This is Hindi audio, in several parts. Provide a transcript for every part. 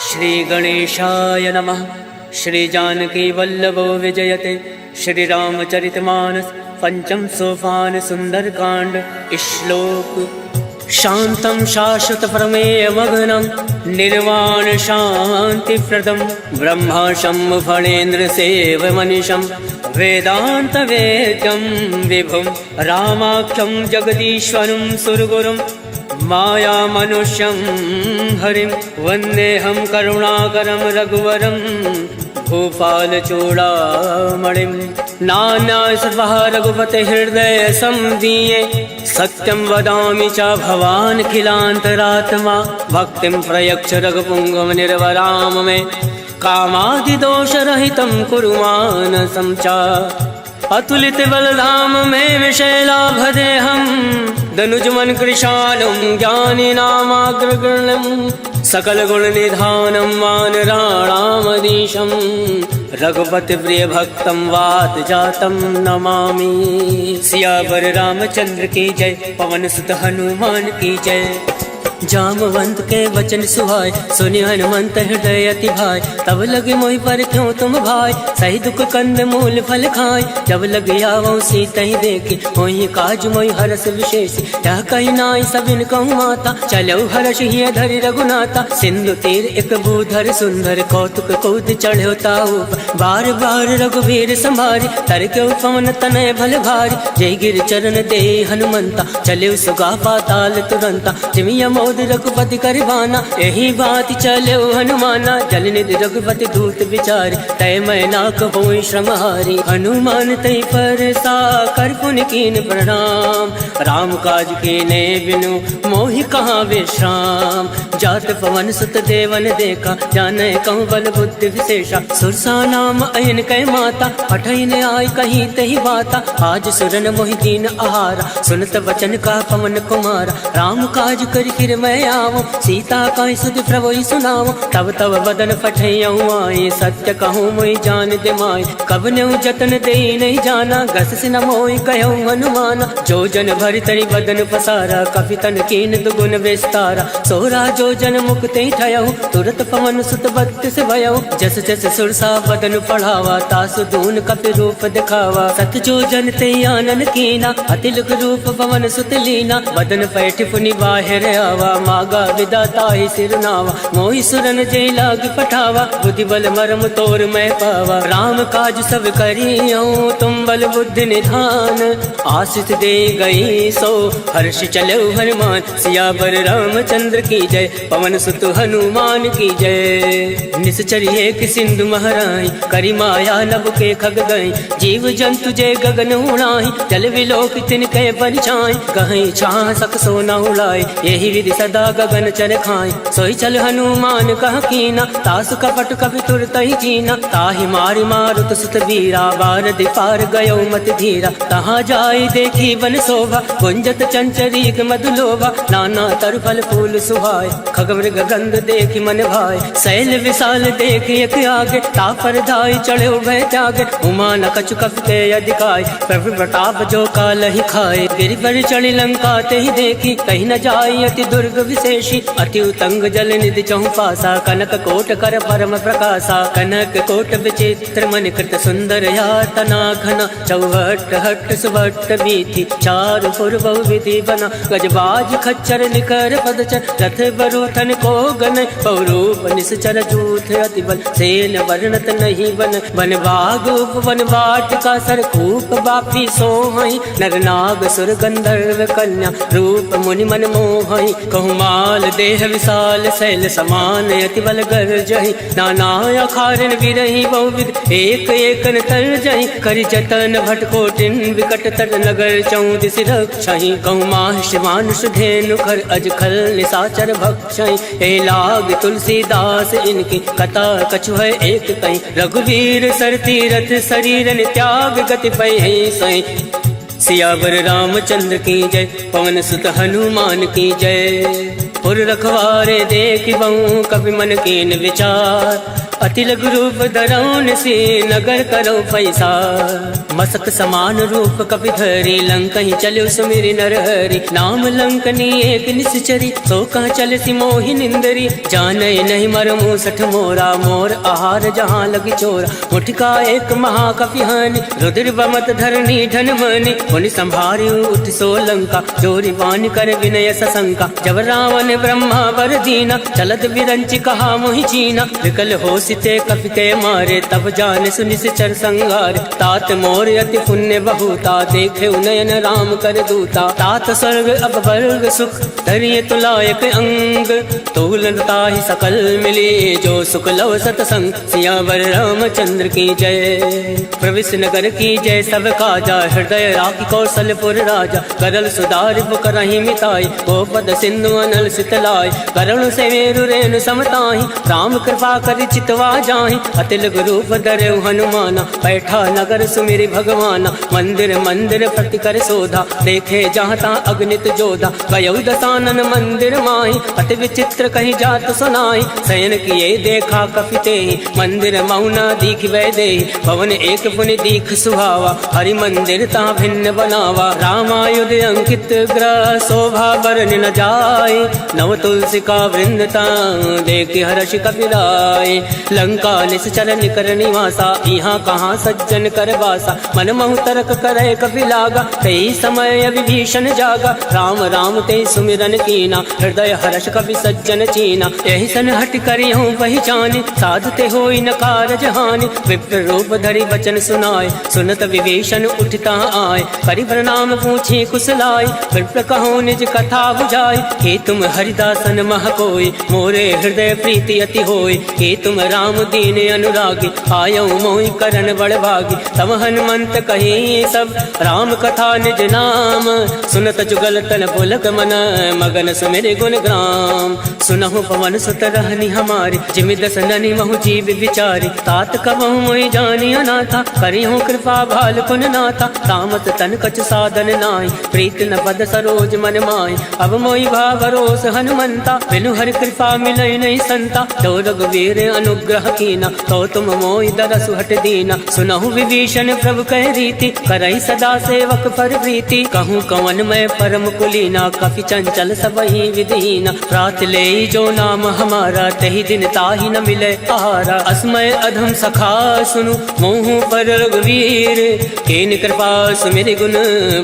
श्री गणेशाय नमः। श्री जानकी वल्लभो विजयते। श्री रामचरितमानस पंचम सोपान सुंदरकांड। श्लोक। शांतं शाश्वत प्रमेय मग्नं निर्वाण शांतिप्रदं ब्रह्माशं फणेन्द्र सेवमनिशं वेदांत वेद्यं विभुं रामाख्यं जगदीश्वरं सुरगुरुं माया मनुष्यं हरिं वन्देऽहं करुणाकरं रघुवरं भूपालचूडामणिं। नाना सर्वः रघुपते हृदय संदीये सत्यं वदामि च भवान् खिलान्तरात्मा भक्तिं प्रयच्छ रघुपुङ्गव निर्वराम मे कामादिदोषरहितं कुरु मानसं च अतुलित बलधाम मे विशैलाभदेहं दनुजमन कृशालं ज्ञानिनामाग्रगण्यं सकल गुण निधानं वानराणामधीशं रघुपति प्रिय भक्तं वात जातं नमामि। सियावर रामचंद्र की जय। पवन सुत हनुमान की जय। जामवंत के वचन सुहाय सुनि हनुमंत हृदय अति भाई तब लगे मोहि पर क्यों तुम भाई सही दुख कंद मूल फल खाए जब लगे आवो सीता ही देखी मोहि काज मोहि हरस विशेष यह कही नाई सबिन कहूँ माता चलो हर्ष ही धरि रघुनाथा सिंधु तीर एक भूधर सुंदर कौतुक कौत चढ़ो ताऊ बार बार रघुवीर संभारी तर के पवन तनय भल भारी जय गिर चरण दे हनुमंता चले सुगा पाताल तुरंता जिमिया रघुपति करवाना यही बात चलो हनुमाना जल निधि रघुपति दूत विचारी तय मैं ना कहो श्रमहारी हनुमान तय पर सा कर पुन कीन प्रणाम राम काज कीने बिनु मोहि कहाँ विश्राम जात पवन सुत देवन देखा जाने कहूँ बल बुद्धि विशेषा सुरसा नाम अयन कै माता पठन आई कहीं तही बाता आज सुरन मोहि दीन आहारा सुनत वचन का पवन कुमारा राम काज कर फिर मैं आवो सीता का सुध प्रभु सुनाओ तब तब बदन पठैयऊँ आए सत्य कहूँ मोहि जान दे माय कब न्यू जतन दे नहीं जाना घस से न मोहि कहूँ हनुमाना जो जन भरि तरी बदन पसारा कपि तन कीन दुगुन विस्तारा सोरा जो जन मुक्ति ठयऊ तुरत पवन सुत बत्तिस भयऊ जस जस सुरसा बदन पढ़ावा तासु दून कपि रूप दिखावा सत जो जन ते आनन कीना अतिलुक रूप पवन सुत लीना बदन पैठ पुनि बाहिर आवा मागा विदाता ही सिरनावा मोहि सुरन जय लाग पठावा बुद्धि बल मरम तोर मैं पावा राम काज सब करियो तुम बल बुद्धि निधान आशीष दे गई सो हर्ष चलो हनुमान सियावर रामचंद्र की जय पवन सुत हनुमान की जय। निश्चर एक सिंधु महराई करी माया नभ के खग गई जीव जंतु जय गगन उड़ाई जल विलोक तिनके परिछाई कहीं छाह सक सोना उड़ाई यही विधि सदा गगन चर खाए सोई चल हनुमान कह कीना तासु कपट कपि तुरत ही जीना ताहि मारि मारुत सुत वीरा बार दिपार गयो मत धीरा तहाँ जाई देखी वन शोभा कुंजत चंचरीक मधुलोभा नाना तरु फल फूल सुहाय खगमृग गंध देखी मन भाई शैल विशाल देखी एक आगे तापर धाई चढ़े भय त्यागे उमा न कछु कपि के अधिकाय प्रभु प्रताप जो काल ही खाए गिरि पर चढ़ी लंका ते ही देखी कहीं न जाई अति दुर्ग विशेषी अति उतंग जल निधि चहु पासा कनक कोट कर परम प्रकाशा कनक कोट विचित्र मन कृत सुंदर यातना घना चौहट हट सुभट बीथी चारु पुर बहु विधि बना गजबाज खच्चर निकर पदचर रथ बरूथन को गन बहुरूप निश्चर जूथ अति बल सेन वर्णत नहीं बन वन बाग उपवन बाटिका सरकूप बापी सोहई नर नाग सुर गंधर्व कन्या रूप मुनि मन मोहई कहूँ माल देह विशाल शैल समान अति बल गर जहि नाना अखारन विरही बहुविध एक एक तर जहि करि जतन भटकोटिन विकट तर नगर चौदिस रक्षहि कहूँ माहिष मानुष धेनु खर अज खल निशाचर भक्षहि हे लाग तुलसीदास इनकी कथा कछु है एक कहीं रघुवीर सर तीरथ शरीरन त्याग गति पै सही सियावर रामचंद्र की जय पवन सुत हनुमान की जय। पुर रखवारे देख बहु कवि मन कीन विचार। अति लघु रूप धरौन से नगर करो पैसा। मसक समान रूप कपि धरी लंक ही चलो सुमिरि नरहरि। नाम लंकनी एक निश्चरी सो कह चल सी मोहि निंदरी। जाने नहीं मर मूसठ मोरा मोर आहार जहाँ लगी चोरा। मुठका एक महाकपि हानि रुद्र बमत धरनी धन मनि। मुनि संभारी उठ सो लंका जोरी वान कर विनय सशंका। जब रावण ब्रह्मा वर दीना चलत बिरंचि कहा मोहि चीना। विकल हो सिते कपिते मारे तब जान सुनि चर संगार। तात मोर अति पुण्य बहुता देखे उनयन राम कर दूता। तात स्वर्ग अब वर्ग सुख धरिय तुलायक अंग। तोलनता ही सकल मिली जो सुख लव सतसंग। सियावर रामचंद्र की जय प्रविश नगर की जय सब काजा। हृदय राखी कौशलपुर राजा करल सुधार करही मिताई। गोपद सिंधु अनल सितलाई करुण से मेरु रेणु समताही। राम कृपा कर चितवा जाहि अति लघु रूप धरऊ हनुमाना। बैठा नगर सुमिरि भगवाना मंदिर मंदिर प्रति कर शोधा। देखे जहाँ ता अग्नित जोधा गयौ दसानन मंदिर माही। अति विचित्र कहीं जात सुनाई शयन किए देखा कपिते। मंदिर मौना दीख वैदे भवन एक पुनि दीख सुहावा। हरि मंदिर ता भिन्न बनावा रामायुध अंकित ग्रह शोभा बरन न जाए। नव तुलसी का वृंदता देख हर्ष कपिराय। लंका निश्चर निकर निवासा यहाँ कहाँ सज्जन कर वासा। मन महु तरक करे कपि लागा तई समय विभीषण जागा। राम राम ते सुमिरन कीना हृदय हर्ष कपि सज्जन चीना। यही सन हट करियहूँ पहचाने साधते होई न कारज हानि। विप्र रूप धरि वचन सुनाए सुनत विभीषण उठता आए। करि प्रणाम पूछे कुशलाय विप्र कहो निज कथा बुझाई। हे तुम हरिदासन मह कोई मोरे हृदय प्रीति अति होई। हे तुम राम दीन अनुरागी आयो मोहि करन बड़ भागी। तब हनुमंत कही सब राम कथा निज नाम। सुनत जुगल तन पुलक मन मगन सुमिरि गुण ग्राम। सुनहु पवन सुत रहनी हमारी जिमि दस ननि महु जीव विचारी। तात कबहु मोहि जानी अनाथा करिहु कृपा भाल पुन नाथा। तामस तन कछ साधन नाहि प्रीत न पद सरोज मन माहि। अब मोहि भावरोस हनुमंता बिनु हरि कृपा मिलई नहीं संता। तो रघुवीर अनुग्रह कीना तो तुम मोहि दरसु हट दीना। सुनहु विभीषण प्रभु कह रीति करई सदा सेवक पर प्रीति। कहूँ कवन मैं परम कुलीना कपि चंचल सबहि विधीना। प्रात ले जो नाम हमारा तही दिन ताहि न मिले आहारा। असमय अधम सखा सुनु मोहु पर रघुवीर। कीन कृपा सुमिरि गुण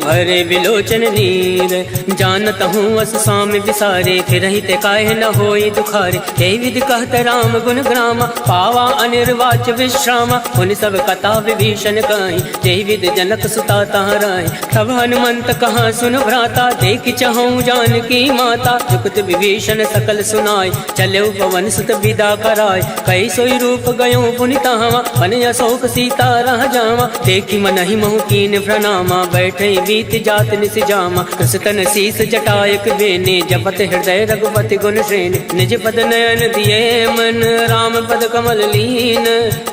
भरे विलोचन नीर। जानत हूँ अस स्वामी विसारे फिरहि ते काहे न होई दुखारे। हे विधि कहत राम गुण ग्रामा पावा अनिर्वाच विश्रामा। उन सब कथा विभीषण कहीं जय विद जनक सुता तहराए। तब हनुमंत कहाँ सुन भ्राता देख चहु जानकी माता। जुगत विभीषण सकल सुनाय चले पवन सुत विदा कराय। कई सोई रूप गयो पुनि तहावा मन अशोक सीता रह जावा। देखी मन ही महु कीन प्रणामा बैठे बीत जात निस जामा। कृष्ण शीस जटायक बेने जपत हृदय रघुपति गुण श्रेणी। निज पद नयन दिए मन राम पद कमल लीन।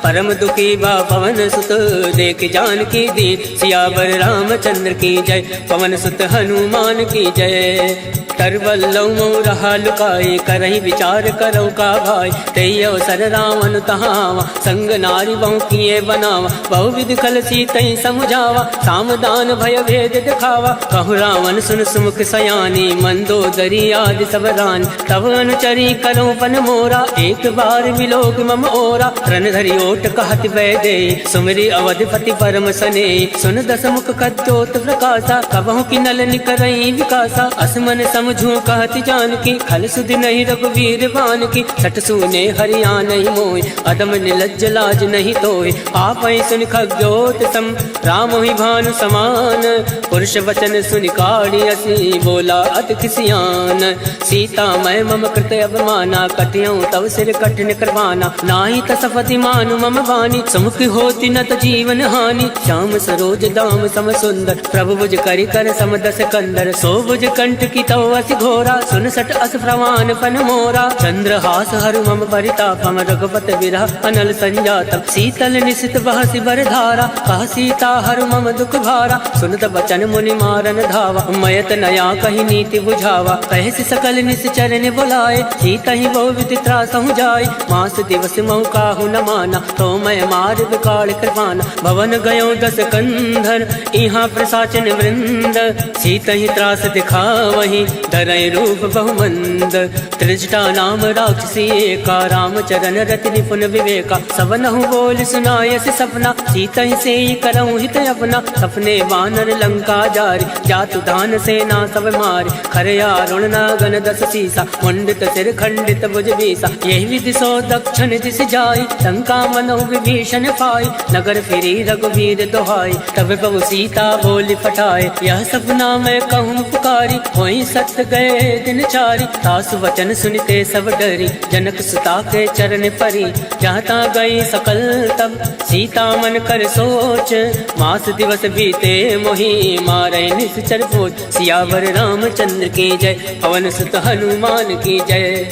परम दुखी बा पवन सुत देख जानकी दीन। सियावर रामचंद्र की जय पवन सुत हनुमान की जय। तरवल्लौ मऊ रहा लुकाए करही विचार करो का भाई। तई अवसर रावण तहावा संग नारी बहु किए बनावा। बहु विधि कल सीतई समुझावा सामदान भय भेद दिखावा। कहु रावण सुन सुमुख सयानी मंदोदरी आदि सब रानी। तब अनुचरी करो पन मोरा एक बार विलोक मम ओरा। रन धरि ओट कहत वैदे सुमिरि अवधिपति परम सने। सुन दस मुख कद्योत प्रकाशा कबहु की नल निकरई विकासा। असमन समझू कहति जानकी खल सुधि नहीं रघुवीर बान की। सट सुने हरिया नहीं मोय अदम निलज्ज लाज नहीं तोय। आप सुन खग्योत सम राम ही भानु समान। पुरुष वचन सुनि काढ़ी असी बोला अति किसियान। सीता मैं मम कृत अवमाना कटियऊँ तव सिर कठिन करवाना। नाही तसपति मानु मम वाणी सुमुख होती न त जीवन हानि। श्याम सरोज दाम सम सुंदर प्रभु भुज करि कर सम दस कंदर। सो भुज कंठ की तव अस घोरा सुन सट अस प्रवान पन मोरा। चंद्रहास हरु मम परितापम रघुपत विरह अनल संजातम। शीतल निशित बहसि बर धारा कह सीता हरु मम दुख भारा। सुनत बचन मुनि मारन धावा मयत नया कही नीति बुझावा। कहसि सकल निश्चर ने बुलाए, सीता ही वो विदित त्रासहु जाय। मास दिवस महु काहु न माना, तो मैं मार विकाल कृपाना। भवन गयो दस कंधर, यहाँ प्रसाचन वृंद, सीता ही त्रास दिखावहि, धरय रूप बहुमंद। त्रिजटा नाम राक्षसी एका, रामचरण रति निपुण विवेका। सबनहु बोल सुनायस सपना, सीता ही से करऊँ हित अपना। सपने वानर लंका जारी, जातु दान सेना सब मारी। खरया रुण नागन दस सीसा, मुंडित सिर खंडित भुज बीसा। यही विधि सो दक्षिण दिस जाई, लंका मनो विभीषण पाई। नगर फिरी रघुवीर दोहाई, तब प्रभु सीता बोली पठाए। यह सपना मैं कहूँ पुकारी, वही सत्य गए दिन चारी। सासु वचन सुनते सब डरी, जनक सुता के चरण परी। जहाँ ता गई सकल तब, सीता मन कर सोच। मास दिवस बीते मोहि, मारे निश्चर पोच। सियावर रामचंद्र की जय, पवन सुत हनुमान की जय।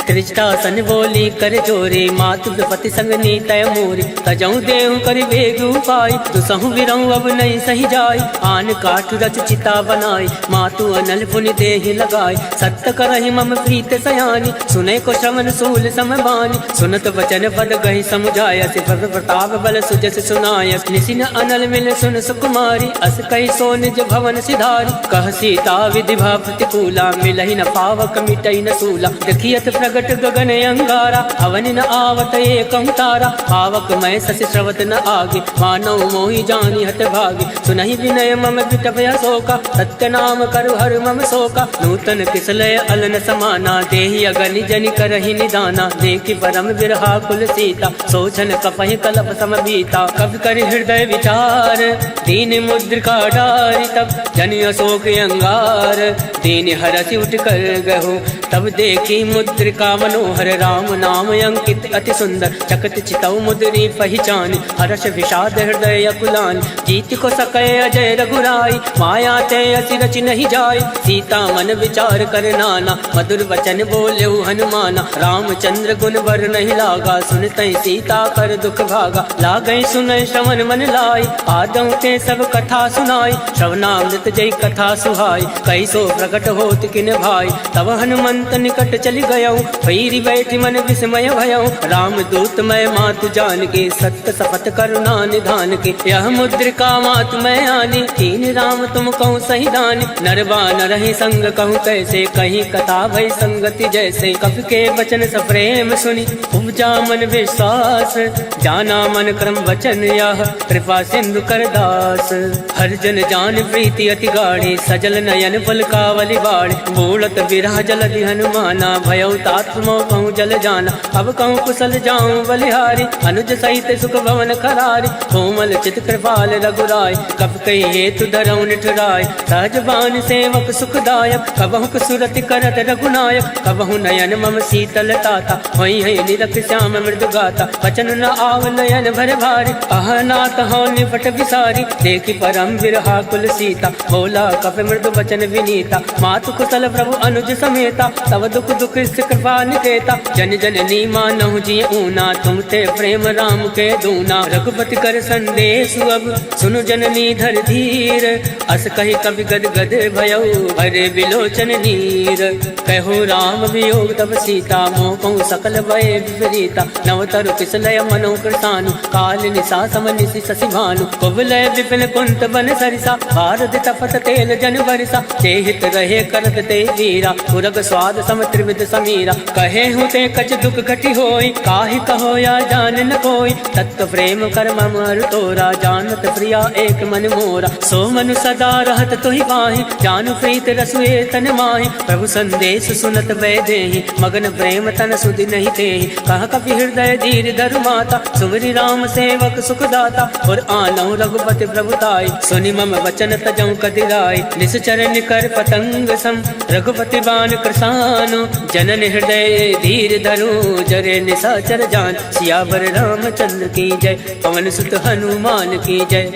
त्रिजटा सन बोली कर जोरे, मातु पति संग नीतय मोरी। तजऊ देहु कर वेग उपाय, दुसहु विरऊ अब नहीं सही जाय। आन काठ रच चिता बनाई, मातु अनल पुनि देहि लगाई। सत्य करहि मम प्रीत सयानी, सुने को श्रवण सूल समबानी। सुनत वचन पद गहि समुझाय, सिफर प्रताप बल सुजस सुनाय। निसिन अनल मिल सुन सुकुमारी, अस कहि सो निज भवन सिधारी। कह सीता विधि भा प्रतिकूला, मिलहि न पावक मिटई न सूला। देखियत प्रगट गगन अंगारा, अवन न आवत एकं तारा। पावक मैं शशि श्रवत न आगे, मानव मोहि जानि हत भागे। सुनहि विनय मम विटभय शोका, सत्य नाम करु हर मम शोका। नूतन किसलय अलन समाना, देहि अगनि जनि करहि निदाना। देखि परम विरहा कुल सीता, सोचन कपहि कलप सम बीता। कवि कर हृदय विचार, दीन मुद्रिका डारि। तब जनि अशोक अंगार, दीन हरसि उठ कर गहो। तब देखी मुद्रिका मनोहर, राम नाम अंकित अति सुंदर। चकत चितौ मुद्री पहचान, हर्ष विषाद हृदय अकुलान। जीत को सकै अजय रघुराई, माया ते असि रचि नहीं जाय। सीता मन विचार कर नाना, मधुर वचन बोले हनुमाना। रामचंद्र गुण बर नहीं लागा, सुनते सीता कर दुख भागा। लागै सुनय श्रवण मन लाई, आदौ ते सब कथा सुनाई। श्रवणामृत जय कथा सुहाई, कैसो प्रकट होत किन भाई। तब हनुमंत निकट चली गयौ, भैरी बैठी मन विस्मय भयौ। राम दूत मैं मातु जान के, सत्य सपथ करुणा निधान के। यह मुद्रिका मातु मैं आनी, तीन राम तुम कहूँ सही दानी। नरवा न रही संग कहूँ कैसे, कहीं कथा भई संगति जैसे। कवि के वचन सप्रेम सुनी, उपजा मन विश्वास। जाना मन क्रम वचन यह, कृपा सिंधु कर दास। हर जन जान प्रीति अति गाढ़ी, सजल नयन पलकावली बाढ़। बोलत विरह जलधि हनुमाना, भयौ तात मोह कहूँ जल जाना। अब कहूँ कुशल जाऊँ बलिहारी, अनुज सहित सुख भवन करारी। कोमल चित कृपाल रघुराय, कब कही हेतु धरऊ निठुराय। सहज बान सेवक सुखदायक, कबहु सुरति करत रघुनायक। कबहु नयन मम शीतल ताता, वही है निरख श्याम मृदु गाता। वचन न आव नयन भर भारी, अहनाथ हो निपट विसारी। देखी परम विरहा कुल सीता, बोला कप मृदु वचन विनीता। मातु कुशल प्रभु अनुज समेता, तब दुख दुख कृपा निकेता। जन जननी मानहु जिय ऊना, तुम ते प्रेम राम के दूना। रघुपति कर संदेश अब, सुनु जननी धर धीर। अस कहि कवि गद गद भयौ, भरे बिलोचन नीर। कहो राम वियोग तब सीता, मोह कहूँ सकल भय विपरीता। नवतरु किसलय मनो कृतानु, काल निशा सम निशि शशि भानु। कुबलय विपिन कुंत बन सरिसा, भारत तपत तेल जन बरिसा। चेहित रहे करत ते वीरा, पुरग स्वाद सम त्रिविध समीरा। कहे हूँ ते कछ दुख घटी होई, काहि कहो या जान न कोई। तत्व प्रेम कर मम अरु तोरा, जानत प्रिया एक मन मोरा। सो मनु सदा रहत तुहि पाहि, जानु प्रीत रसुए तन माहि। प्रभु संदेश सुनत वै देहि, मगन प्रेम तन सुधि नहीं तेहि। कह कपि हृदय धीर धरु माता, सुमरि राम सेवक सुख दाता। और आनहु रघुपति प्रभुताई, सुनि मम वचन तजौ कदिराई। निश्चर निकर पतंग सम, रघुपति बान कृसानु। जनन हृदय धीर धरु, जरे निशाचर जान। सियावर रामचंद्र की जय, पवन सुत हनुमान की जय।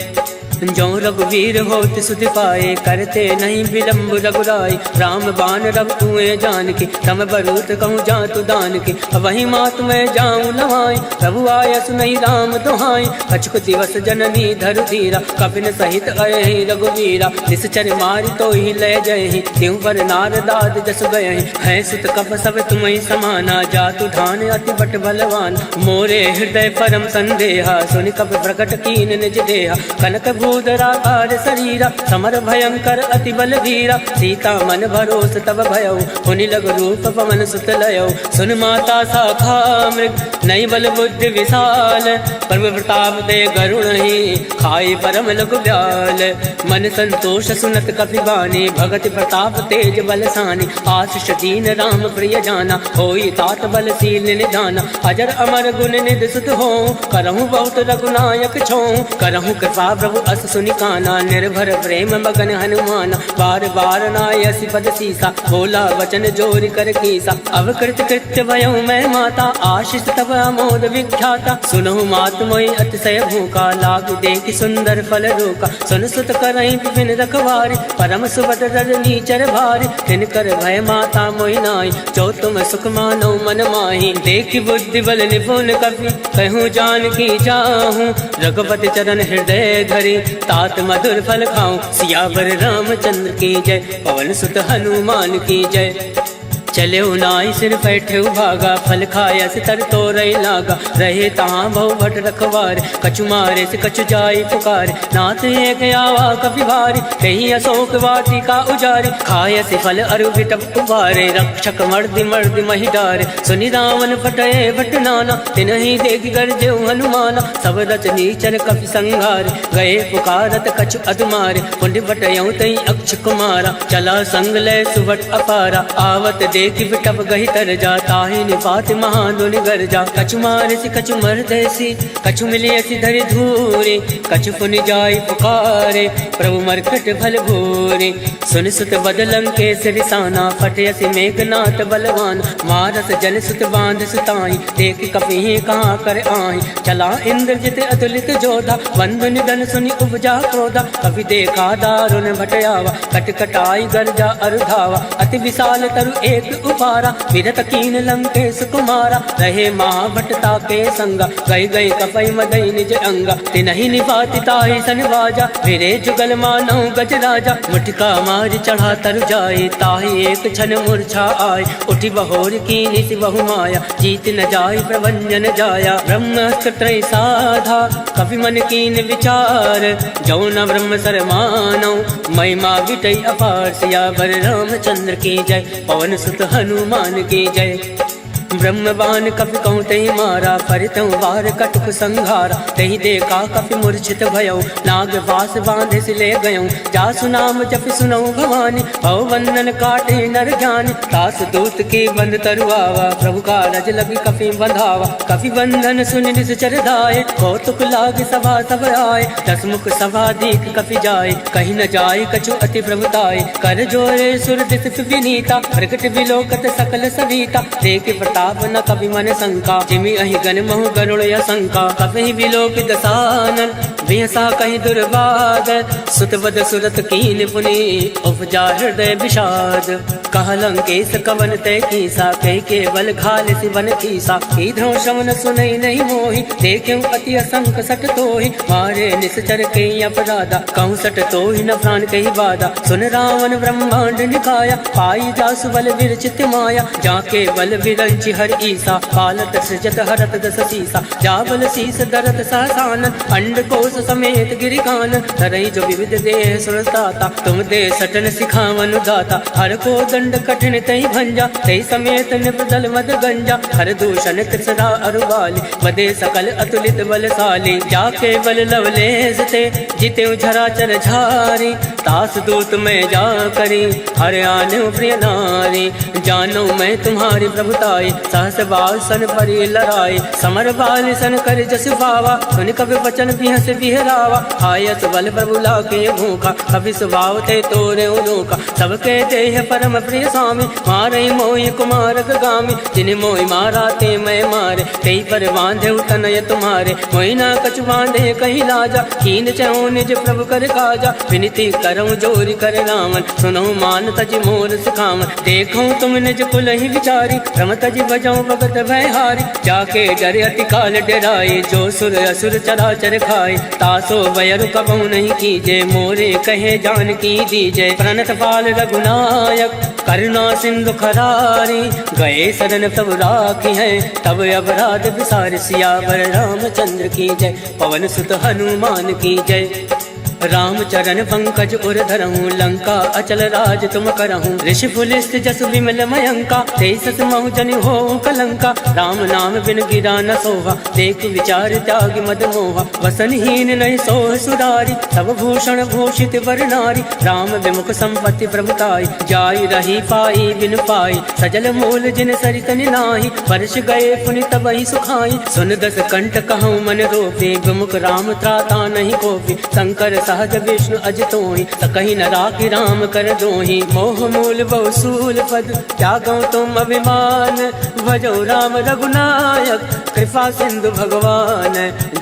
जो रघुवीर होत सुध पाए, करते नहीं विलम्ब रघुराई। राम बाण रघु तुए जान के, तम बरूत कहूँ जा तु दान के। वही मात मैं जाऊँ लवाई, प्रभु आय सुनई राम दुहाई। कछुक दिवस जननी धरु धीरा, कपिन सहित अयहि रघुवीरा। निश्चर मारि तो ही ले जयहि, त्यों पर नारदाद जस गयहि। है सुत कप सब तुम्हें समाना, जातु धान अति बट बलवान। मोरे हृदय परम संदेहा, सुनि कप प्रकट कीन निज देहा। कनक भूधराकार शरीरा, समर भयंकर अति बल धीरा। सीता मन भरोस तब भयउ, हुनि लग रूप पवन सुत लयउ। सुन माता शाखा मृग, नई बल बुद्धि विशाल। प्रभु प्रताप दे गरुण ही, खाई परम लघु ब्याल। मन संतोष सुनत कपि बानी, भगति प्रताप तेज बलसानी। आशीष दीन राम प्रिय जाना, होई तात बलशील निधाना। अजर अमर गुण निधि सुत हो, करहु बहुत रघुनायक छो। करहु कृपा प्रभु अस सुनि काना, निर्भर प्रेम मगन हनुमान। बार बार नायसि पद सीसा, बोला वचन जोरि कर कीसा। अवकृत कृत्य भयउ मैं माता, आशीष तब अमोद विख्याता। सुनहु मात मोहि अतिशय भूखा, लाग देखि सुंदर फल रोका। सुन सुत करहि विपिन रखवारी, परम सुभद्र रजनी चर भारी। तिनकर भय माता मोहि नाई, जो तुम सुख मानो मन माही। देखि बुद्धि बल निपुण कपि, कहूँ जानकी जाहूँ। रघुपति चरण हृदय धरि, तात मधुर फल खाऊं। सियावर रामचंद्र की जय, पवन सुत हनुमान की जय। चले नाई सिर बैठे भागा, फल खाया से तर तो रही लागा। रहे तहाँ बहु भट रखवारे, कछु मारे से कछु जाई पुकारे। नाथ एक आवा कपि भारी, कहीं अशोक वाटिका उजारे। खाया से फल अरु बिटप उबारे, रक्षक मर्दि मर्दि महि डारे। सुनि रावण फटये भट नाना, तिनहि देख गरजे हनुमाना। सब रचनी चर कपि संघारे, गए पुकारत कछु अधमारे। पुण्य बटयऊ तई अक्ष कुमारा, चला संग लय सुभट अपारा। आवत देखि बिटप गहि तर जा, ताहि निपात महादुनि गर जा। कछु मारसि कछु मरदैसि, कछु मिलियसि धरि धूरे। कछु पुनि जाई पुकारे, प्रभु मरकट भल भूरे। सुन सुत बदलं के सिरिसाना, फटयसि मेघनाथ बलवान। मारस जन सुत बांध सुताई, देख कपि कहाँ कर आहि। चला इंद्रजित अतुलित जोधा, बंधु निधन सुनि उपजा क्रोधा। कपि देखा दारुण भटयावा, कटकटाई गर्जा अरुधावा। अति विशाल तरु एक उपारा, विरत कीन लंकेश कुमारा। रहे महाभटता के संगा, गई गई कपई मदई निज अंगा। तिनहि निपाति ताहि सन बाजा, फिरे जुगल मानौ गज राजा। मुठिका मारि चढ़ा तरु जाए, ताहि एक क्षण मूर्छा आय। उठि बहोर कीनि सि बहु माया, जीत न जाय प्रभंजन जाया। ब्रह्मास्त्र त्रय साधा, कपि मन कीन विचार। जौ न ब्रह्म सर मानौ, महिमा विटई अपार। सियावर रामचंद्र की जय, पवन सुत हनुमान की जय। ब्रह्मबान कपि कहूँ तहि मारा, परितहु वार कटुक संघारा। तहि देखा कपि मूर्छित भयउ, नाग पास बांधे से ले गयऊँ। जासु नाम जपि सुनऊ भवानी, भव बंधन काटे नर जानी। तास दूत की बंद तरुआवा, प्रभु का रज लगी कपि बंधावा। कपि बंधन सुनि निश्चर धाये, कौतुक लाग सभा सब आए। दस मुख सभा दीख कपि जाए, कहीं न जाए कछु अति प्रभुताए। कर जोरे सुर दिस विनीता, प्रकट विलोकत सकल सविता। देख प्रताप न कभी मन शंका, जिमि अहि गण महु गरुड़ असंका। कभी विलोकित सानन, बिहसा कहीं दुर्बाद। सुत बद सुरत कीन पुनि, उपजा हृदय विषाद। कह लंकेश कवन तय कीसा, कह केवल घाल सिवन कीसा। कीधौ श्रवण सुनई नहीं मोहि, देख्यौ अति असंक सट तोहि। मारे निश्चर के अपराधा, कहूँ सट तोहि न प्राण कही बाधा। सुन रावण ब्रह्मांड निकाया, पाई जासु बल विरचित माया। जाके बल विरंचि हर ईसा, पालत सृजत हरत दस सीसा। जाबल शीस दरत सहसानन, अंड कोश समेत गिरिकानन। धरई जो विविध देह सुरताता, तुम दे सटन सिखावन दाता। हर को दंड कठिन तई भंजा, तई समेत निपदल मद गंजा। हर दूषण त्रिसरा अरुबाली, बदे सकल अतुलित बलशाली। जाके बल लवलेस ते, जिते झरा चर झारी। तास दूत में जा करी, हर आने प्रिय नारी। जानो मैं तुम्हारी प्रभुताई, सहस बाल सन परी लड़ाई। समर बाल सन कर जस पावा, सुन कवि वचन बिहस बिहरावा। आयत बल प्रभु लाके भूखा, कवि स्वभाव थे तोरे उनोका। सबके देह परम प्रिय स्वामी, मारे मोहि कुमार गामी। जिन मोहि मारा ते मैं मारे, कई पर बांधे तनय तुम्हारे। मोहि ना कछु बांधे कहीं लाजा, कीन चहु निज प्रभु कर काजा। विनती करऊँ जोरी कर रामन, सुनऊ मान तज मोर सिखावन। देखूँ तुम निज कुल ही विचारी, रम तज बजाऊँ भगत भयहारी। जाके डरे अति काल डराए, जो सुर असुर चराचर खाए। तासो वयर कबहु नहीं कीजे, मोरे कहे जान की दीजे। प्रणत पाल रघुनायक, करुणा सिंधु खरारी। गए शरण तब राखी है, तब अपराध विसार। सियावर रामचंद्र की जय, पवन सुत हनुमान की जय। राम चरण पंकज उर धरहूँ, लंका अचल राज तुम करहूँ। ऋषि पुलिस जस विमल मयंका, तेसस महु जन हो कलंका। राम नाम बिन गिरा न सोहा, देख विचार त्याग मद मोहा। वसनहीन नहीं सोह सुधारी, सब भूषण भूषित वर नारी। राम विमुख संपत्ति प्रभुताई, जाई रही पाई बिन पाई। सजल मूल जिन सरित नाही, वर्ष गए पुनि तब ही सुखाई। सुन दस कंठ कहूँ मन रोपे, विमुख राम त्राता नहीं कोपी। शंकर सहज विष्णु अज तोहि, सकहि न राखि राम कर दोहि। मोह मूल बहुसूल पद, त्यागो तुम अभिमान। भजो राम रघुनायक, कृपा सिंधु भगवान।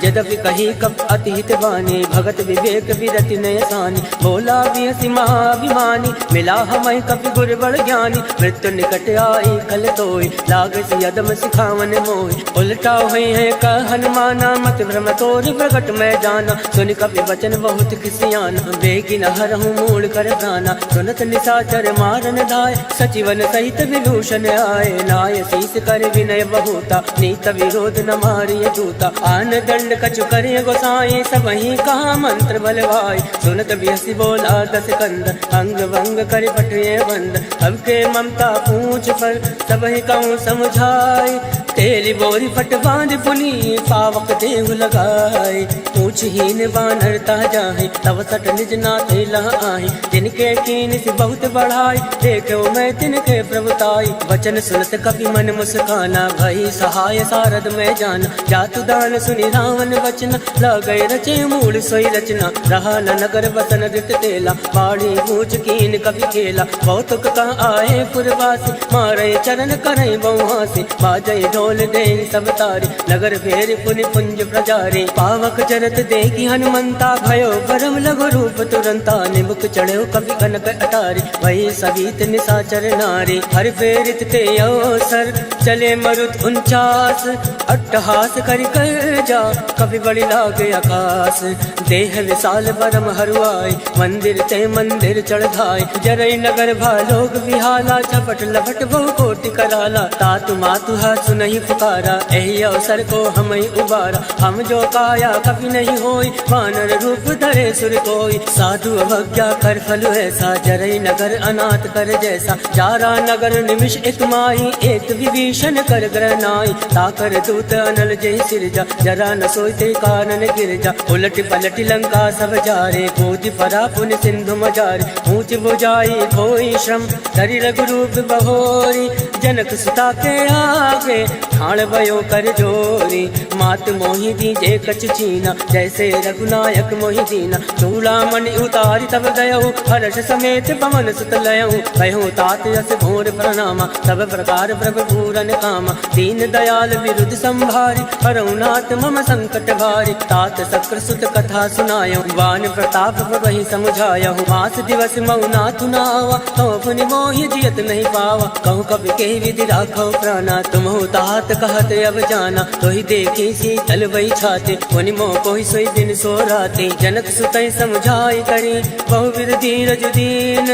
यद्यपि कही कप अतिहित बानी, भगत विवेक विरति नय सानी। बोला बिहसि महाभिमानी, मिला हमें कपि गुर बड़ ज्ञानी। मृत्यु निकट आई कल तोय, लागसि यदम सिखावन मोहि। उलटा हुई है कह हनुमाना, मत भ्रम तोर प्रगट मैं जाना। सुन कपि वचन बहुत किसियाना, बेगी न हरहूँ मूल कर प्राना। सुनत निशाचर मारन दाय, सचिवन सहित विभूषण आए। नाय शीस कर विनय बहुता, नीत विरोध न मारिय दूता। आन दंड कछु करे गोसाई, सबहि कहा मंत्र बलवाई। सुनत बिहसि बोला दस कंद, अंग भंग कर पटये बंद। अब के ममता पूछ पर, सबहि कहूँ समझाई। तेली बोरी फट बांध पुनी, पावक देहु लगाए। पूछहीन बानर ता जाहि, तब सट निज नाथ लह आहि। जिनके कीन से बहुत बढ़ाई, देखो मैं तिनके प्रभुताई। वचन सुनत कपि मन मुस्काना, भई सहाय सारद में जाना। जातु दान सुनि रावण वचन, लगे रचे मूल सोई रचना। रहा न नगर बसन रित तेला, बाड़ी पूछ कीन कपि खेला। बहुतुक कह आए पुरवासी, मारे चरण करे बहुहासी। बाजै ढोल दे सब तारी, नगर फेर पुनि पुंज प्रजारी। पावक चरत देखी हनुमंता, भयो परम लघु रूप तुरंता। निमुख चढ़ो कवि कनक अटारी, वही सवित निशाचर नारी। हर फेरित ते अवसर, चले मरुत 49। अट्टहास करि कर जा, कवि बड़ि लागे आकाश। देह विशाल परम हरुआई, मंदिर ते मंदिर चढ़ाई। जरई नगर भालोक विहाला, झपट लपट बहु कोटि कराला। तातु मातु सुनहि पुकारा, एहि अवसर को हमें उबारा। हम जो काया कभी नहीं होई, वानर रूप धरे सुर कोई। साधु अवज्ञा कर फल ऐसा, जरई नगर अनाथ कर जैसा। जारा नगर निमिष एक माही, एक विभीषण कर ग्रहनाई। ताकर दूत अनल जय सिरजा, जरा न सोते कानन गिरजा। उलट पलट लंका सब जारे, कूद परा पुन सिंधु मजारे। ऊंच बुझाई कोई श्रम, धरि रघुरूप बहोरी। जनक सुता के आगे, ठाण भयो कर जोरी। मात मोहि दीजे कछ छीना, जैसे रघुनायक मोहि दीना। चूड़ामणि उतारी तब गयहु, हर्ष समेत पवन सुत लयहु। कहूँ तात यस घोर प्रणामा, सब प्रकार प्रभु पूरन कामा। दीन दयाल विरुद्ध संभारी, हरहु नाथ मम संकट भारी। तात शक्र सुत कथा सुनायहु, वान प्रताप वही समुझायहु। मास दिवस मऊ नाथ नावा, कहूँ पुनि मोहि जियत नहीं पावा। कहूँ कवि के विधि राखो प्राणा, तुमहु तात कहत अब जाना। तो ही देखी शीतल वही छाते, मुनि मोह कोई सोई दिन सो राते। जनक सुतई समझाई करी, बहुविध धीरज दीन।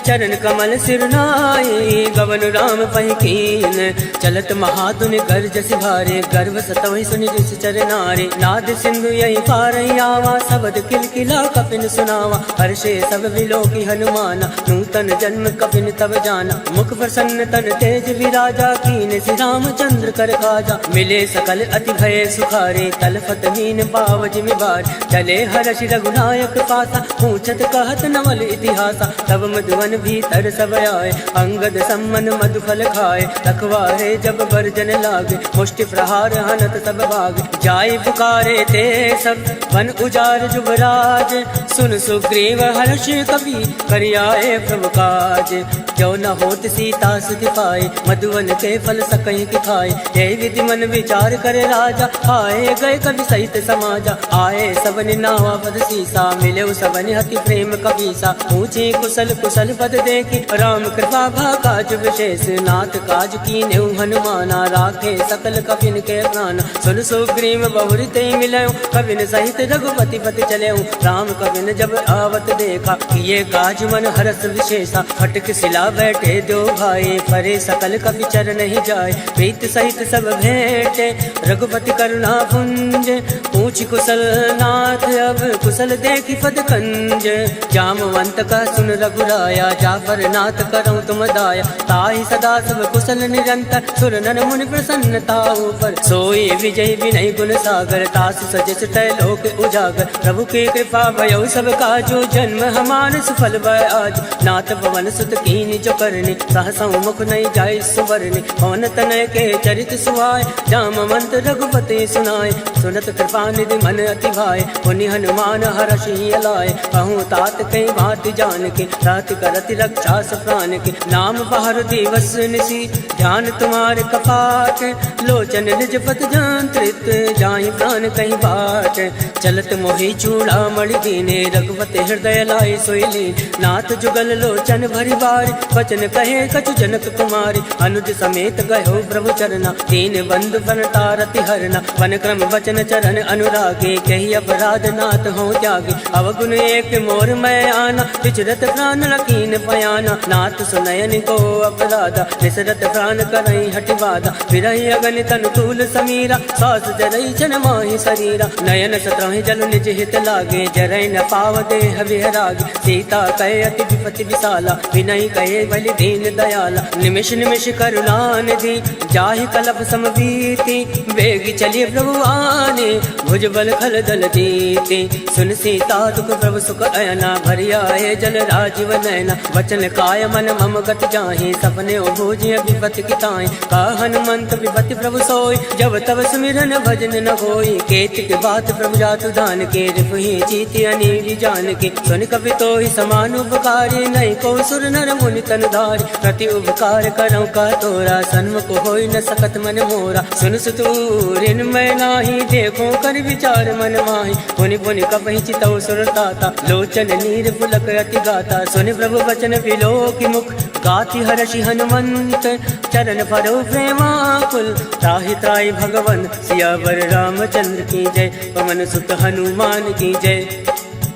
चरण कमल सिर नाई, गवन राम पहिकीन। चलत महातुनि गर्ज सिभारे, गर्भ सतवहि सुनि ऋषि चर नारे। नाद सिंधु यही पार आवा, शबद किलकिला कपिन सुनावा। हर्षे सब विलोकी हनुमाना, नूतन जन्म कपिन तब जाना। मुख प्रसन्न तन तेज विराजा, कीन श्री रामचंद्र कर काजा। मिले सकल अति भय सुखारे, तलफत मीन पाव जिमि बार। चले हर्षि रघुनायक पासा, पूछत कहत नवल इतिहासा। तब मधुवन मन भीतर सब आए। अंगद सम्मन मधुफल खाए, रखवारे जब बरजन लागे। मुष्टि प्रहार हनत सब भाग, जाय पुकारे ते सब वन उजार जुबराज। सुन सुग्रीव हर्ष कवि करियाए प्रभु काज। जो न होत सीता सुधि पाए, मधुवन के फल सकहि कि खाए। यही विधि मन विचार करे राजा, आए गए कवि सहित समाजा। आए सबनि नावा पद सीसा, मिले सबनि अति प्रेम कबीसा। ऊंची कुशल कुशल पद देखी, राम कृपा भा काज विशेष। नाथ काज कीन्हे हनुमाना, राखे सकल कविन के प्राण। सुन सुग्रीव बहुरी ते मिलयो, कविन सहित रघुपति पति चलयो। राम कविन जब आवत देखा, किए काज मन हरस विशेषा। फटक सिला बैठे दो भाई, परे सकल कवि चरण ही जाए। प्रीत सहित सब भेंटे, रघुपति करुणा पुंज। ऊंच कुशल नाथ अब कुशल देखी पद कंज। जामवंत का सुन रघुराया, जाफर नाथ करऊं तुम दाया। ताहि सदा सब कुशल निरंतर, सुर नर मुनि प्रसन्नता ऊपर। सोई विजय विनय गुण सागर, तास सजस तय लोक उजागर। प्रभु की कृपा भयो सब काजो, जन्म हमार सफल भय आज। नाथ पवन सुत कीन्हि जो करनी, सहसौ मुख नहीं जाय सुवरनी। पवन तनय के चरित सुहाय, जामवंत रघुपति सुनाय। सुनत कृपा निधि मन अति भाय, पुनि हनुमान हरषि अलाय। कहूँ तात कई बात जान के, रात करति रक्षा प्राण के। नाम बाहर दिवस निसी, ध्यान तुम्हारे कपाट। लोचन निज पत जंत्रित, जाहि प्राण कहीं बाट। चलत मोहि चूड़ा मणि दीने, रघुपति हृदय लाय सोई लीन। नाथ जुगल लोचन भरि बार, वचन कहे कछु जनक कुमारी। अनुज समेत गयो प्रभु चरना, दीन बंधु बनतारति हरना। वन क्रम वचन चरण अनुरागे, कही अपराध नाथ हो त्यागे। अवगुण एक मोर मैं आना, विचरत प्राण लकीन पयाना। नाथ सुनयन को अपराधा, निसरत प्राण करई हटिवादा। विरही अगन तनु तूल समीरा, सास जरई जन माहि शरीरा। नयन सत्रहि जल निज हित लागे, जरई न पाव देह विहरागे। सीता कहे अति विपति विशाला, विनय कहे बलि दीन दयाला। निमिष निमिष करुणा निधि, जाहि कलप समबीति। बेगी चलिए प्रभु आने, भुजबल खल दल दीति। सुन सीता दुख प्रभु सुख अयना, भरि आए जल राजीव नयना। वचन काय मन मम गत जाहि, सपने भोजिय विपति किताई। का हनुमंत विपति प्रभु सोई, जब तब सुमिरन भजन न होई। केत के बात प्रभु जातु दान के, रिपुहि जीति अनीरि जान के। सुन कवि तोहि समान उपकारी, नहीं को सुर नर मुनि तन धारी। प्रति उपकार करऊं का तोरा, सन्मुख होई न सकत मन मोरा। सुन सुतूरिन मैं नाही, देखो कर विचार मन माही। पुनि पुनि कपहि चितौ सुर ताता, लोचन नीर पुलक अति गाता। सुनि प्रभु वचन बिलो की मुख, गाति हर्षि हनुमंत। चरण परो प्रेमाकुल, त्राहि त्राहि भगवन। सियावर रामचंद्र की जय, पवन सुत हनुमान की जय।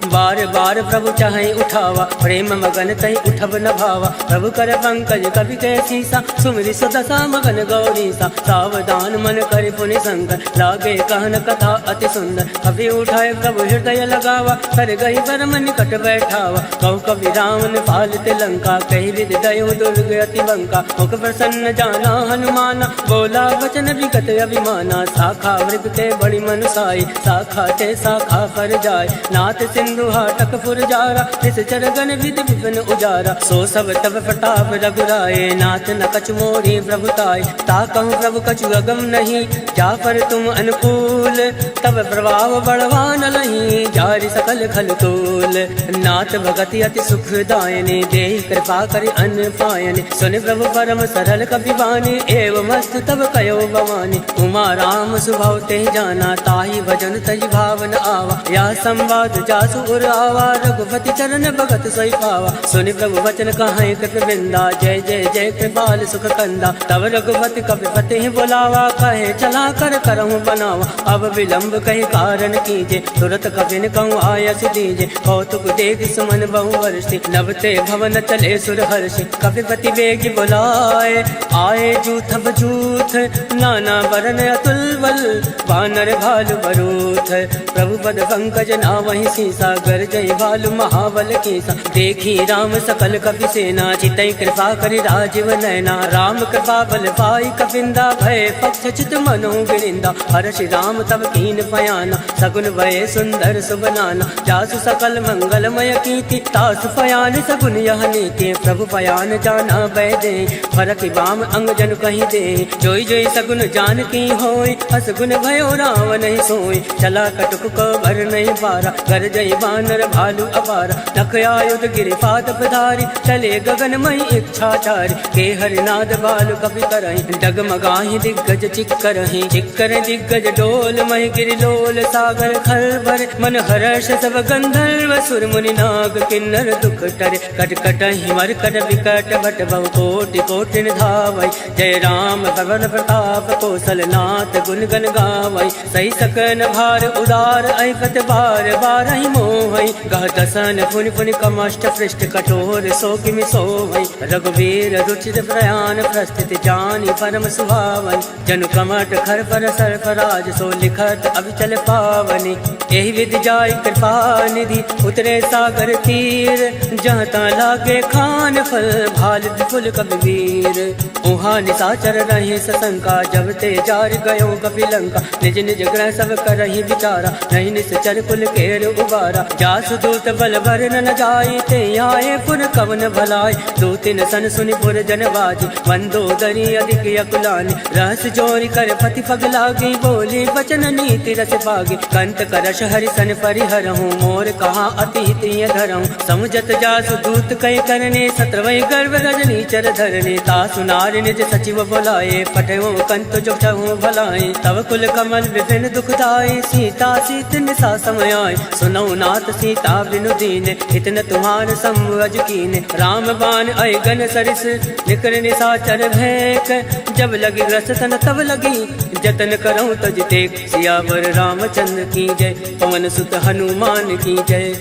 बार बार प्रभु चाहे उठावा, प्रेम मगन तहि उठब न भावा। प्रभु कर पंकज कवि के सीसा, सुमिरि सुदशा मगन गौरीसा। सावधान मन कर पुनि शंकर, लागे कहन कथा अति सुंदर। कवि उठाए प्रभु हृदय लगावा, कर गई परम निकट बैठावा। कहु कवि रावण पालित लंका, कही विधि दयो दुर्ग अति बंका। मुख प्रसन्न जाना हनुमाना, बोला वचन विगत अभिमाना। शाखा मृग ते बड़ी मनुसाई, शाखा ते शाखा पर जाय। नाथ सिंधु हाटक फुरजारा, इस चरगन विधि विपिन उजारा। सो सब तब प्रताप रघुराए, नाथ न कछु मोरी प्रभुताय। ता कहूँ प्रभु कछु अगम नहीं, जा पर तुम अनुकूल। तब प्रभाव बढ़वान लही, जारि सकल खल तूल। नाथ भगति अति सुखदायने, देहि कृपा करि अन्न पायने। सुन प्रभु परम सरल कपि बानी, एवं मस्त तब कयो भवानी। उमा राम सुभाव ते जाना, ताहि भजन तहि भावन आवा। या संवाद जासु उर आवा, रघुपति चरण भगत सोई पावा। सुनि प्रभु वचन कहाई कृत बिंदा, जय जय जय कृपाल सुख कंदा। तब रघुपति कपिपति ही बुलावा, कहे चला कर करहूँ बनावा। अब विलंब कही कारण कीजे, तुरत कपिन कहूँ आयस दीजे। कौतुक देख सुमन बहु वर्षि, नभते भवन चले सुर हर्षि। कपिपति बेग बुलाए, आए जूथ बजूथ। नाना वरन अतुल बल, वानर भालु बरूथ। प्रभु पद पंकज नावहि सीसा, गरजई भालु महाबल केसा। देखी राम सकल कपि सेना चितई कृपा करि राजीव नैना। राम कृपा बल पाई कपिंदा भय पक्ष चित मनो गिरिंदा। हर्षि राम तब कीन पयाना सगुन भय सुंदर सुबनाना। जासु सकल मंगलमय कीर्ति तासु पयान सगुन यह नीति। प्रभु पयान जाना बैदे फरक बाम अंग जन कहीं दे। जोई जोई सगुन जान की होय असगुन भयो राम नहीं सोई। चला कटुक को भर नहीं पारा गरजई बानर भालू अपारा। नख आयुध गिरि पाद पधारी चले गगन मई इच्छाचारी। के हरिनाद बालु कपि करहि डगमगाहि दिग्गज चिक्करहि। चिक्कर दिग्गज डोल महि गिरि लोल सागर खलबर। मन हर्ष सब गंधर्व सुर मुनि नाग किन्नर दुख टरे। कट कट हिमर कट विकट भट भव कोटि कोटि धावै। जय राम भवन प्रताप कौशल नाथ गुण गन गावै। सही सकन भार उदार ऐपत बार बार ही मोहै। गह दसन पुनि पुनि कमष्ट पृष्ठ कठोर सो किमि सोहै। रघुवीर रुचिर प्रयाण प्रस्थित जानि परम सुभावन। जनु कमट खर पर सरफराज सो लिखत अविचल पावनी। एहि विधि जाय कृपा निधि उतरे सागर तीर। जहाँ ता लागे खान फल भाल विपुल कबीर। उहाँ निशाचर रहे सशंका जब ते जार गयो कपि लंका। निज निज ग्रह सब करहि विचारा नहीं निश्चर कुल केर उबारा। जासु दूत बल भर न जाय ते आए पुर कवन भलाय। दो तिन सन सुनि पुर जन बाजी मंदोदरी अधिक अकुलानी। रहस जोरी कर पति पग लागी बोली वचन नीति रस पागी। कंत करश हरि सन परिहरहूँ मोर कहा अति हित धरहूँ। समुझत जासु दूत कई करने सत्रवई गर्भ रजनी चर धरने। तासु नारी निज सचिव बोलाए पटयो कंत जो चहु भलाए। तब कुल कमल विपिन दुखदाई सीता सीत निशा समय आए। सुनौ नाथ सीता बिनु दीने इतन तुम्हार संवज कीने। राम बाण अयगन सरिस निकर निशाचर भैक। जब लगी रस तन तब लगी जतन करऊँ तज तेक। सियावर रामचंद्र की जय पवन सुत हनुमान की जय।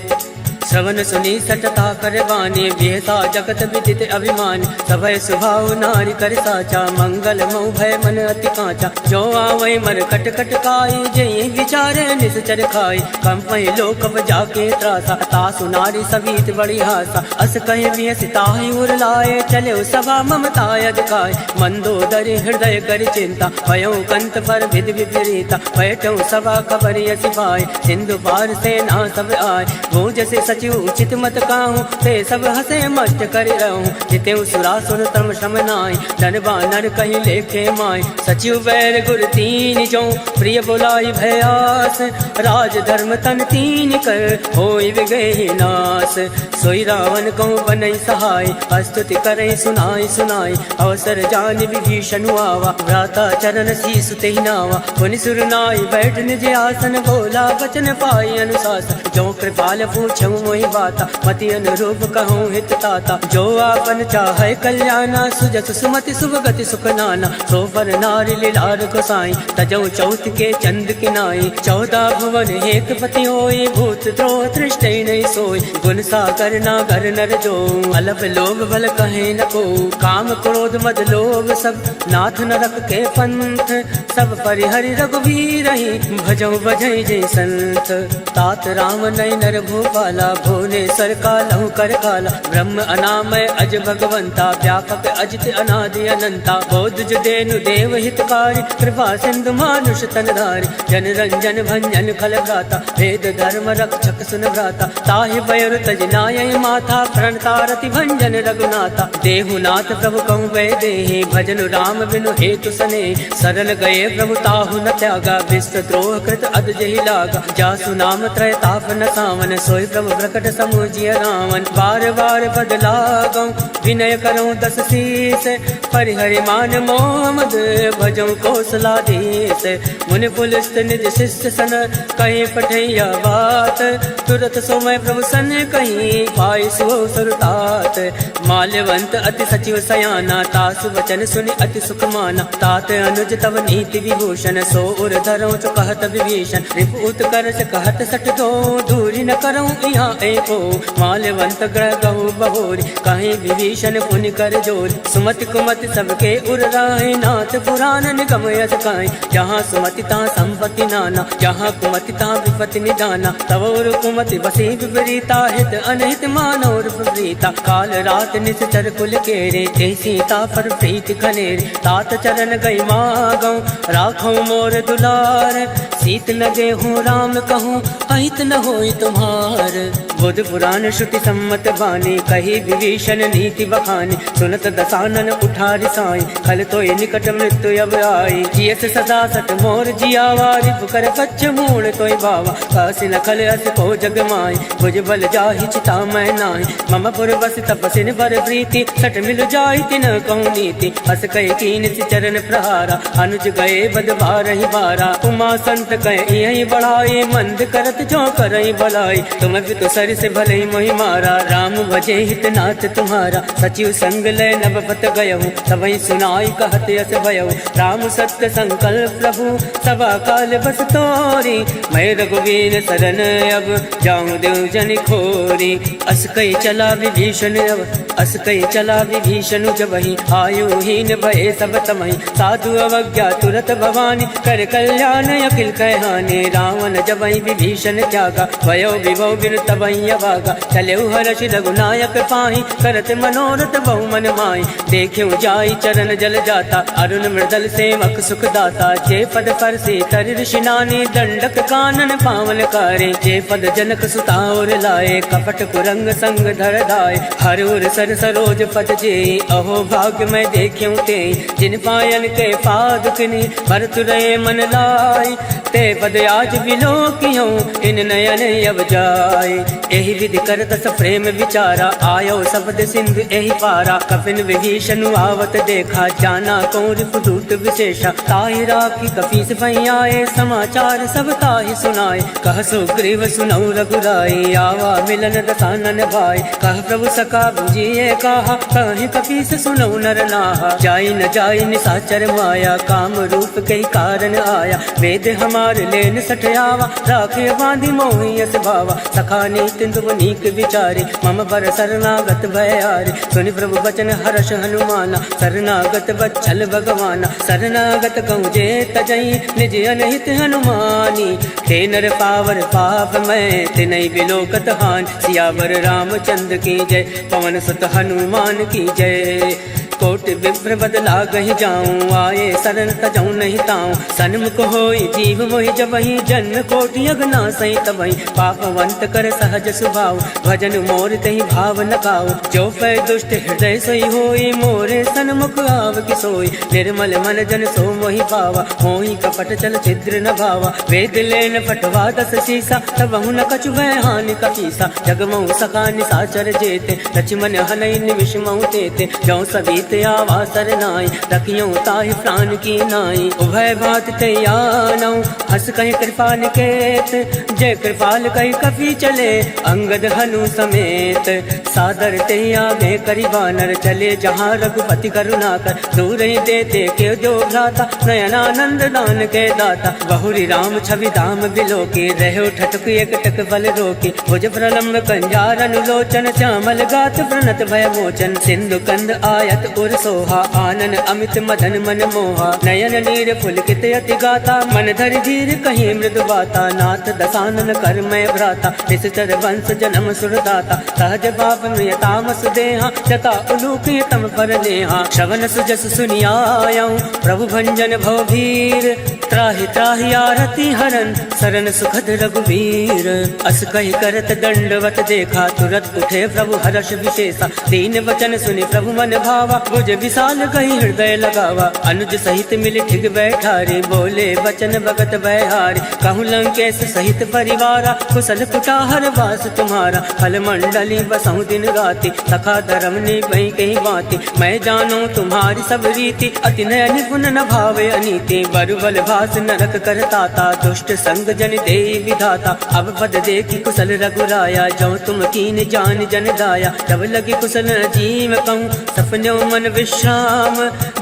श्रवण सुनी सटता करवाने बेहसा जगत विदित अभिमान। सभय सुभाव नारी कर साचा मंगल मऊ भय मन अति कांचा। जो आवै मर कट कट काई जय विचारे निश्चर खाई। कंपय लोक जाके त्रासा तासु नारी सवीत बड़ी हासा। अस कहे वियसिताहि उर लाए चले सभा ममताय दिखाए। मंदोदरी हृदय कर चिंता भयो कंत पर विधि विपरीता। बैठो सभा खबर सिपाही सिंधु पार सेना सब आए। भोज से सचिव उचित मत काहूँ ते सब हसे मस्त कर रहूँ। जिते सुरासुर तम श्रम नाय धन बानर कहीं लेखे माय। सचिव बैर गुर तीन जो प्रिय बोलाई भयास। राज धर्म तन तीन कर होई विगहि नास। सोई रावण को बनई सहाय स्तुति करई सुनाई सुनाई। अवसर जान विभीषण आवा भ्राता चरण शीस तेहि नावा। पुनि सुर नाई बैठ निज आसन बोला वचन पाई अनुशासन। जो कृपाल पूछऊँ मोहि बाता मति अनुरूप कहूँ हित ताता। जो आपन चाहे कल्याणा सुजस सुमति शुभ गति सुख नाना। सो पर नारी लीलार गोसाई तजौ चौथ के चंद किनाई। 14 भुवन एक पति होई भूत द्रोह तृष्टै नहीं सोई। गुण सागर नागर नर जो अलप लोभ बल कहे न को। काम क्रोध मद लोभ सब नाथ नरक के पंथ। सब परिहरि रघुवीर ही भजौ बजै जय संत। तात राम नय नर भूपाला भुवनेश्वर कालहु कर काला। ब्रह्म अनामय अज भगवंता व्यापक अजित अनादि अनंता। बोध जुदेनु देव हितकारी कृपा सिंधु मानुष तनधारी। जन रंजन भंजन खल भ्राता वेद धर्म रक्षक सुन भ्राता। ताहि बयर तज नाय माथा प्रणतारति भंजन रघुनाथा। देहुनाथ प्रभु कहु वै देहि भजन राम बिनु हेतु सने। सरल गए प्रभु ताहु न त्यागा विश्व द्रोह कृत अद जहि लागा। जासु नाम त्रय ताप न सावन सोई प्रभु प्रकट समुझिय रावण। बार बार बदला गौ विनय करऊँ 10 शीस। परिहरि मान मोह मद भजऊँ कौशलाधीश। मुनि पुलिस निज शिष्य सन कहीं पठैया बात। तुरत सोमय प्रभु सन कहीं पाई सो सुरतात। माल्यवंत अति सचिव सयाना तासु वचन सुनि अति अति सुख माना। तात अनुज तव नीति विभूषण, सो उर धरऊं चु कहत विभीषण। रिपुत करस कहत सठ दो, दूरी न करऊं यहाँ एको। माल्यवंत ग्रह गहु बहोरी, कहीं विभीषण पुनि कर जोरी। सुमति कुमति सबके उर राहे, नाथ पुराण निगम यस काई। जहाँ सुमति तहाँ संपत्ति नाना, जहाँ कुमति तहाँ विपत्ति निदाना। तव उर कुमति बसी विपरीता, हित अनहित मानव प्रीता। काल रात निश्चर कुल केरे, ते सीता पर प्रीति खनेरे। तात चरण गई मागऊं, राखो मोर दुलार। सीत न गेहूँ राम कहूँ, अहित न होई तुम्हार। बुध पुराण श्रुति सम्मत बानी, कही विभीषण नीति बखानी। सुनत दसानन उठारी साई, खल तो निकट मृत्यु अब आई। जियस सदा सट मोर जियावा, रिप कर कच्छ मूड़ तोय बावा। कासी न खल अस को जग माई, भुज बल जाहि चिता मैं नाहि। मम पुर बस तपसिन बर प्रीति, सट मिल जाहि तिन कहूँ नीति। हस कहे कीन सि चरण प्रहारा, अनुज गए बद बारहि बारा। उमा संत कहे यही बढ़ाई, मंद करत जो करई भलाई। तुम भी तो सर से भले मोहि मारा, राम भजे हित नाथ तुम्हारा। सचिव संग लय नभपत गयहु, तबहि सुनाई कहत यस भयहु। राम सत्य संकल्प प्रभु, सभा काल बस तोरी। मैं रघुवीर शरण अब, जाऊं देव जन खोरी। अस कई चला विभीषण अब, अस कई चला विभीषण जबहि। आयुहीन भये सब तमहि, साधु अवज्ञा तुरत भवानी। कर कल्याण अखिल कहहानि, रावण जबहि विभीषण त्यागा। भयो विभव बिन तबहि अभागा, चलेउ हर्षि रघुनायक पाहि। करत मनोरथ बहु मन माहि, देखेउ जाई चरण जल जाता। अरुण मृदल सेवक सुख दाता, जे पद पर से तर ऋषि नानी। दंडक कानन पावन कारे, जे पद जनक सुता और लाए। कपट कुरंग संग धर दाय, हर उर सर सरोज पद जे। अहो भाग्य मैं देख्यूं ते, जिन पायन के पाद किनी। भरत रहे मन लाई, ते पद आज विलोकियों। इन नयन अब जाय, एहि विधि करत स प्रेम विचारा। आयो शब्द सिंधु एहि पारा, कपिन विभीषण आवत देखा। जाना कौन रिपुदूत विशेषा, ताहि राखी कपीस भई आए। समाचार सब ताहि सुनाए, कह सुग्रीव सुनऊ रघुराई। आवा मिलन दसानन भाई, कह प्रभु सका बुझिए कहा। कहि कपीस सुनऊ नर नाहा, जाई न जाई निसाचर माया। काम रूप कई कारण आया, वेद हमार लेन सठयावा। राखे बांधि मोहि यस भावा, सखा नीति तुम नीक विचारे। मम बर शरणागत भयारे, सुनि प्रभु बचन हर्ष हनुमाना। शरणागत बच्छल भगवाना, शरणागत कहूँ जे तजई। निज अनहित हनुमानी, हे नर पावर पाप मैं। तिनहि बिलोकत हान, सियावर रामचंद्र की जय। पवन सुत हनुमान की जय। कोटि विप्र बदला गहि जाऊं, आए शरण तजऊं नहीं ताऊं। सन्मुख होई जीव मोहि जबहि, जन्म कोटि अगना सही तबहि। पापवंत कर सहज सुभाव, भजन मोर तहि भाव न गाओ। जो पै दुष्ट हृदय सोई होई, मोरे सन्मुख आव कि सोई। निर्मल मन जन सो मोहि पावा, मोहि कपट चल छिद्र न भावा। वेद लेन पटवा दस शीसा, तबहु न कछु भय हानि कपीसा। जगमहु सका निसाचर जेते, लक्ष्मण हनई निमिष महु तेते। जौ सभी आवा सरनाई, रखियो ताहि प्राण की नाई। उभय भात तैयानौ, हस कहि कृपा निकेत। जय कृपाल कहि कपि चले, अंगद हनु समेत। सादर ते आगे करि बानर, चले जहाँ रघुपति करुणाकर। दूर ही देते के जो भ्राता, नयनानंद दान के दाता। बहुरी राम छवि धाम बिलोके, रहो ठटक एक टक बल रोके। भुज प्रलम्ब कंजार अनुलोचन, श्यामल गात प्रणत भय मोचन। सिंधु कंद आयत उर सोहा, आनन अमित मदन मन मोहा। नयन नीर पुलकित अति गाता, मन धर धीर कहीं मृदु बाता। नाथ दसानन कर मैं भ्राता, निश्चर वंश जन्म सुरदाता। सहज पाप में तामस देहा, जता उलूक तम पर नेहा। श्रवण सुजस सुनियायऊं, प्रभु भंजन भव भीर। त्राहि त्राहि आरती हरन, शरण सुखद रघुवीर। अस कहि करत दंडवत देखा, तुरत उठे प्रभु हर्ष विशेषा। दीन वचन सुनि प्रभु मन भावा, भुज विशाल कहि हृदय लगावा। अनुज सहित मिल ठिग बैठारे, बोले बचन भगत बहारे। कहूँ लंकेश सहित परिवारा, कुशल कुटाहर वास तुम्हारा। फल मंडली बसहु दिन राति, सखा धर्म ने बही कही बाती। मैं जानू तुम्हारी सब रीति, अति नय निपुण न भावे अनीति। बरुबल भास नरक करताता, दुष्ट संग जन दे विधाता। अब पद देखी कुशल रघुराया, जो तुम कीन जान जन दाया। तब लगी कुशल जीव कहूँ, सपनों मन विश्राम,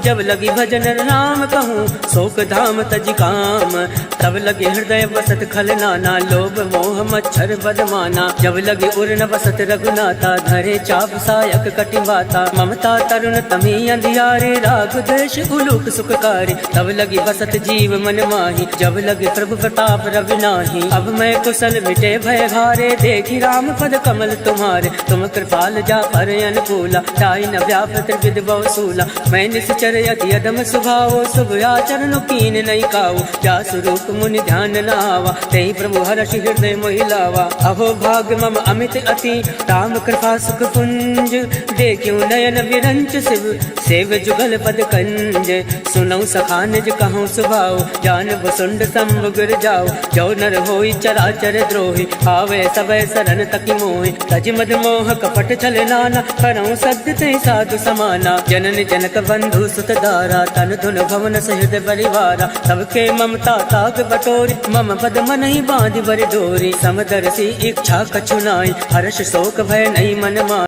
जब लगी भजन राम कहूँ शोक धाम तज काम। तब लगे हृदय बसत खल नाना, लोभ मोह मच्छर बदमाना। जब लगे उर न बसत रघुनाथा, धरे चाप सायक कटिबाता। ममता तरुण तमी अंधियारे, राग द्वेष उलूक सुखकारी। तब लगी बसत जीव मन माही, जब लगे प्रभु प्रताप रवि नाही। अब मैं कुशल मिटे भय घारे, देखी राम पद कमल तुम्हारे। तुम कृपाल जा पर अनुकूला, ताई न व्याप त्रिविध बहुसूला। मैं निश्चर यति अधम स्वभाव, शुभ आचरण कीन नहीं काऊ। जा स्वरूप मुनि ध्यान लावा, तेहि प्रभु हर्ष हृदय मोहिलावा। अहो भाग मम अमित अति, राम कृपा सुख पुंज। देखियो नयन विरंच शिव, सेव जुगल पद कंज। सुनऊ सखा निज कहूँ सुभाव, जान बसुंड संभ गिर जाओ। जो नर होई चराचर द्रोही, आवे सबय शरण तकी मोहि। तज मद मोह कपट छल नाना, करऊँ सद्य ते साधु समाना। जनन जनक बंधु सुत दारा, तन धुन भवन सहित परिवारा। सबके ममता ताग बटोरी, मम पद मन ही बांधि बर डोरी। समदर्शी इच्छा कछु नाई, हर्ष शोक भय नहीं मन माई।